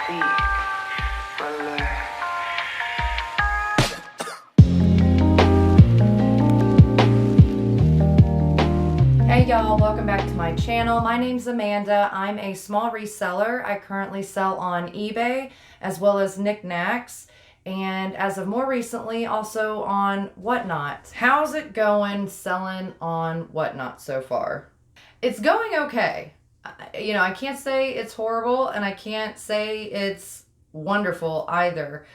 Hey y'all, welcome back to my channel. My name's Amanda. I'm a small reseller. I currently sell on eBay as well as Niknax, and as of more recently also on Whatnot. How's it going selling on Whatnot so far? It's going okay. You know, I can't say it's horrible and I can't say it's wonderful either.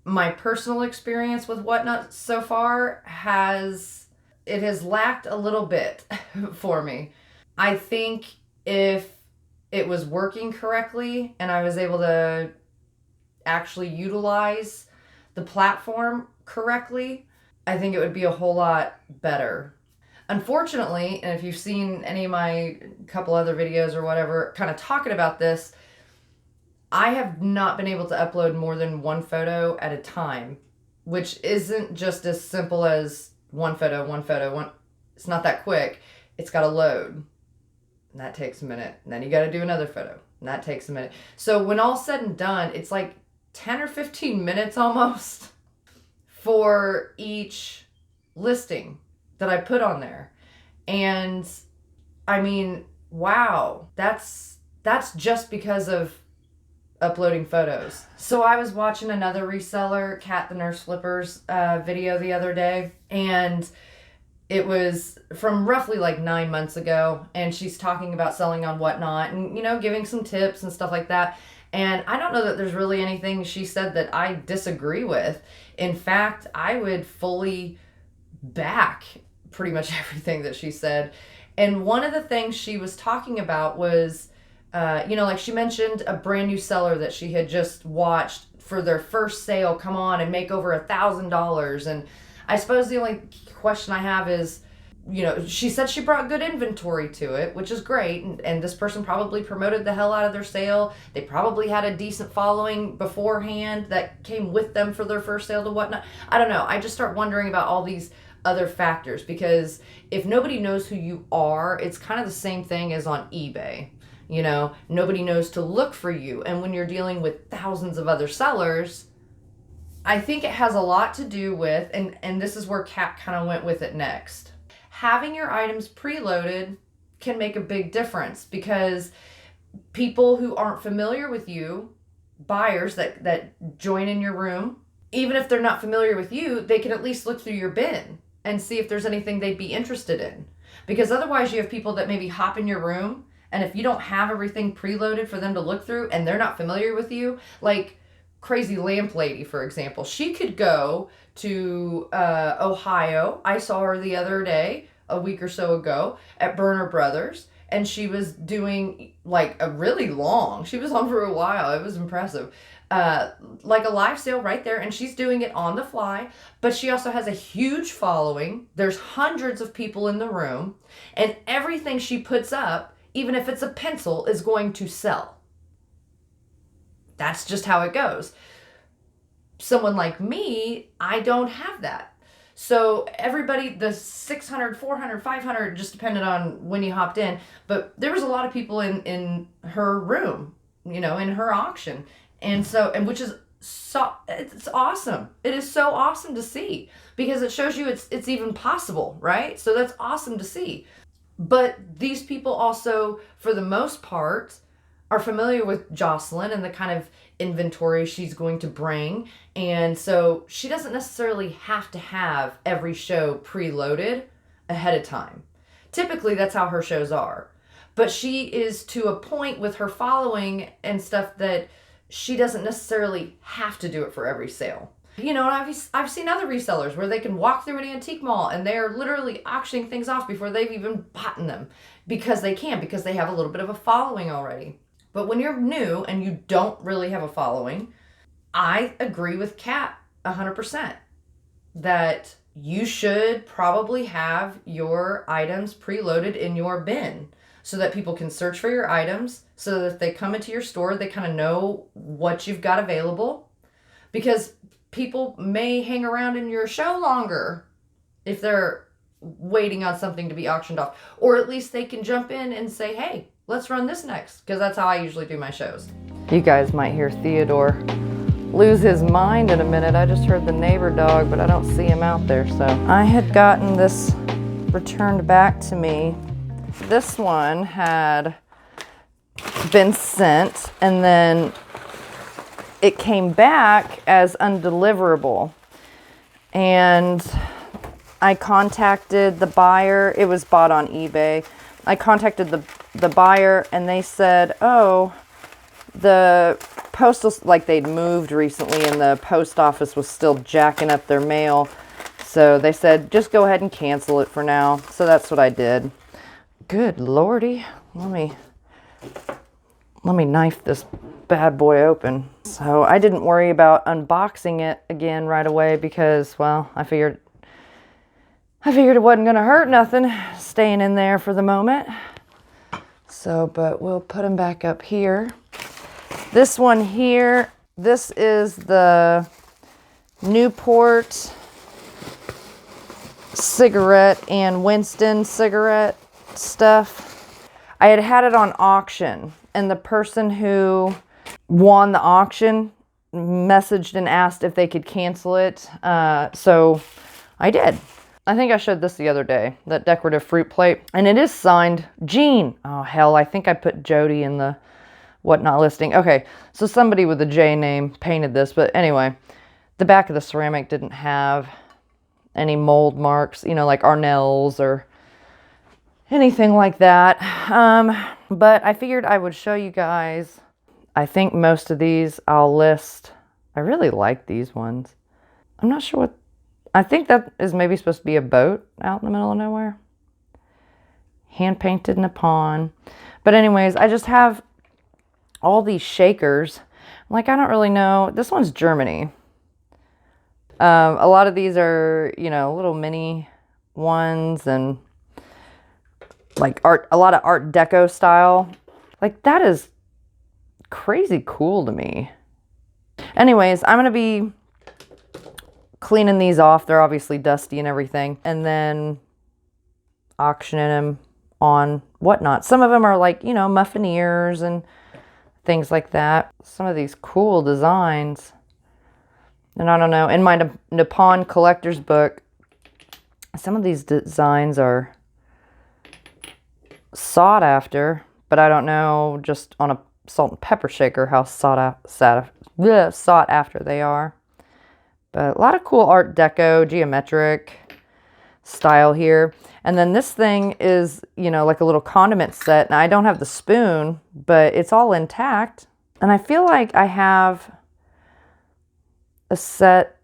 My personal experience with Whatnot so far has lacked a little bit for me. I think if it was working correctly and I was able to actually utilize the platform correctly, I think it would be a whole lot better. Unfortunately, and if you've seen any of my couple other videos or whatever kind of talking about this, I have not been able to upload more than one photo at a time, which isn't just as simple as one photo. It's not that quick. It's got to load. And that takes a minute. And then you got to do another photo. And that takes a minute. So when all's said and done, it's like 10 or 15 minutes almost for each listing that I put on there. And I mean, wow, that's just because of uploading photos. So I was watching another reseller, Kat the Nurse Flippers video the other day, and it was from roughly like 9 months ago, and she's talking about selling on Whatnot and, you know, giving some tips and stuff like that. And I don't know that there's really anything she said that I disagree with. In fact, I would fully back pretty much everything that she said. And one of the things she was talking about was, you know, like she mentioned a brand new seller that she had just watched for their first sale come on and make over $1,000. And I suppose the only question I have is, you know, she said she brought good inventory to it, which is great. And this person probably promoted the hell out of their sale. They probably had a decent following beforehand that came with them for their first sale to Whatnot. I don't know. I just start wondering about all these other factors, because if nobody knows who you are, it's kind of the same thing as on eBay. You know, nobody knows to look for you. And when you're dealing with thousands of other sellers, I think it has a lot to do with, and this is where Kat kind of went with it next. Having your items preloaded can make a big difference, because people who aren't familiar with you, buyers that join in your room, even if they're not familiar with you, they can at least look through your bin and see if there's anything they'd be interested in. Because otherwise you have people that maybe hop in your room, and if you don't have everything preloaded for them to look through and they're not familiar with you, like Crazy Lamp Lady, for example, she could go to Ohio. I saw her the other day, a week or so ago, at Burner Brothers, and she was doing like a really long, she was on for a while, it was impressive, like a live sale right there, and she's doing it on the fly. But she also has a huge following. There's hundreds of people in the room, and everything she puts up, even if it's a pencil, is going to sell. That's just how it goes. Someone like me, I don't have that. So everybody, the 600, 400, 500, just depended on when you hopped in. But there was a lot of people in her room, you know, in her auction. And so, and which is so, it's awesome. It is so awesome to see, because it shows you it's even possible, right? So that's awesome to see. But these people also, for the most part, are familiar with Jocelyn and the kind of inventory she's going to bring. And so she doesn't necessarily have to have every show preloaded ahead of time. Typically, that's how her shows are. But she is to a point with her following and stuff that she doesn't necessarily have to do it for every sale. You know, I've seen other resellers where they can walk through an antique mall and they're literally auctioning things off before they've even bought them, because they can, because they have a little bit of a following already. But when you're new and you don't really have a following, I agree with Kat 100% that you should probably have your items preloaded in your bin so that people can search for your items, so that if they come into your store, they kind of know what you've got available. Because people may hang around in your show longer if they're waiting on something to be auctioned off. Or at least they can jump in and say, hey, let's run this next, because that's how I usually do my shows. You guys might hear Theodore lose his mind in a minute. I just heard the neighbor dog, but I don't see him out there. So I had gotten this returned back to me. This one had been sent and then it came back as undeliverable. And I contacted the buyer. It was bought on eBay. I contacted the buyer and they said, oh, the postal, like they'd moved recently and the post office was still jacking up their mail. So they said, just go ahead and cancel it for now. So that's what I did. Good Lordy. Let me knife this bad boy open. So I didn't worry about unboxing it again right away because, well, I figured it wasn't going to hurt nothing staying in there for the moment. So, but we'll put them back up here. This one here, this is the Newport cigarette and Winston cigarette stuff. I had it on auction, and the person who won the auction messaged and asked if they could cancel it. So I did. I think I showed this the other day, that decorative fruit plate, and it is signed Jean. Oh hell, I think I put Jody in the whatnot listing. Okay, so somebody with a J name painted this, but anyway, the back of the ceramic didn't have any mold marks, you know, like Arnell's or anything like that. But I figured I would show you guys. I think most of these I'll list. I really like these ones. I'm not sure what, I think that is maybe supposed to be a boat out in the middle of nowhere. Hand painted in a pond. But anyways, I just have all these shakers. Like, I don't really know. This one's Germany. A lot of these are, you know, little mini ones and like a lot of Art Deco style. Like, that is crazy cool to me. Anyways, I'm going to be cleaning these off. They're obviously dusty and everything. And then auctioning them on whatnot. Some of them are like, you know, muffin ears and things like that. Some of these cool designs. And I don't know, in my Nippon collector's book, some of these designs are sought after, but I don't know just on a salt and pepper shaker how sought after they are. But a lot of cool Art Deco, geometric style here. And then this thing is, you know, like a little condiment set. And I don't have the spoon, but it's all intact. And I feel like I have a set,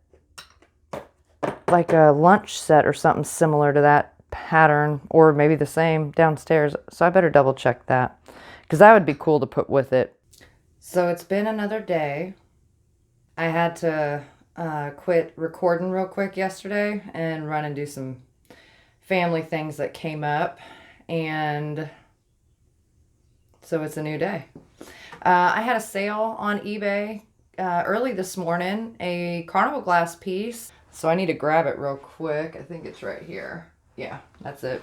like a lunch set or something similar to that pattern, or maybe the same downstairs. So I better double check that, because that would be cool to put with it. So it's been another day. I had to quit recording real quick yesterday and run and do some family things that came up, and so it's a new day. I had a sale on eBay early this morning, a carnival glass piece. So I need to grab it real quick. I think it's right here. Yeah, that's it.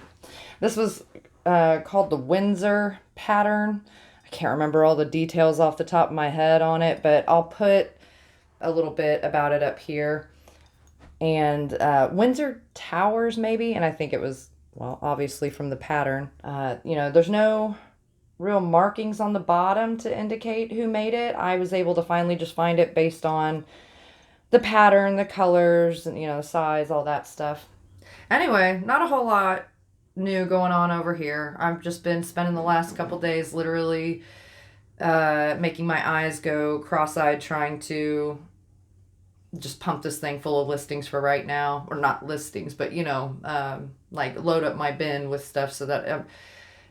This was called the Windsor pattern. I can't remember all the details off the top of my head on it, but I'll put a little bit about it up here. And Windsor Towers maybe, and I think it was, well, obviously from the pattern. You know, there's no real markings on the bottom to indicate who made it. I was able to finally just find it based on the pattern, the colors, and, you know, the size, all that stuff. Anyway, not a whole lot new going on over here. I've just been spending the last couple days literally making my eyes go cross-eyed trying to just pump this thing full of listings for right now. Or not listings, but, you know, like load up my bin with stuff so that I'm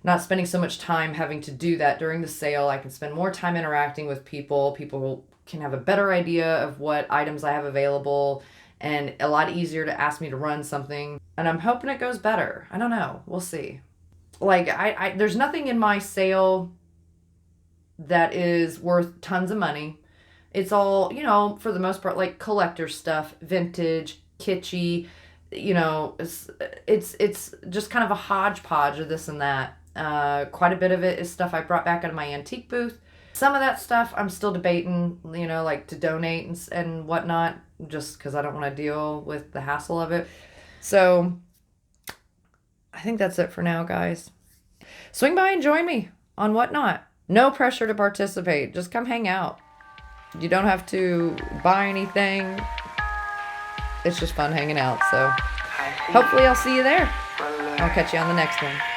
not spending so much time having to do that during the sale. I can spend more time interacting with people. People can have a better idea of what items I have available, and a lot easier to ask me to run something. And I'm hoping it goes better. I don't know. We'll see. Like, I there's nothing in my sale that is worth tons of money. It's all, you know, for the most part, like collector stuff, vintage, kitschy, you know, it's just kind of a hodgepodge of this and that. Quite a bit of it is stuff I brought back out of my antique booth. Some of that stuff I'm still debating, you know, like to donate and whatnot, just because I don't want to deal with the hassle of it. So I think that's it for now, guys. Swing by and join me on Whatnot. No pressure to participate. Just come hang out. You don't have to buy anything. It's just fun hanging out. So hopefully I'll see you there. I'll catch you on the next one.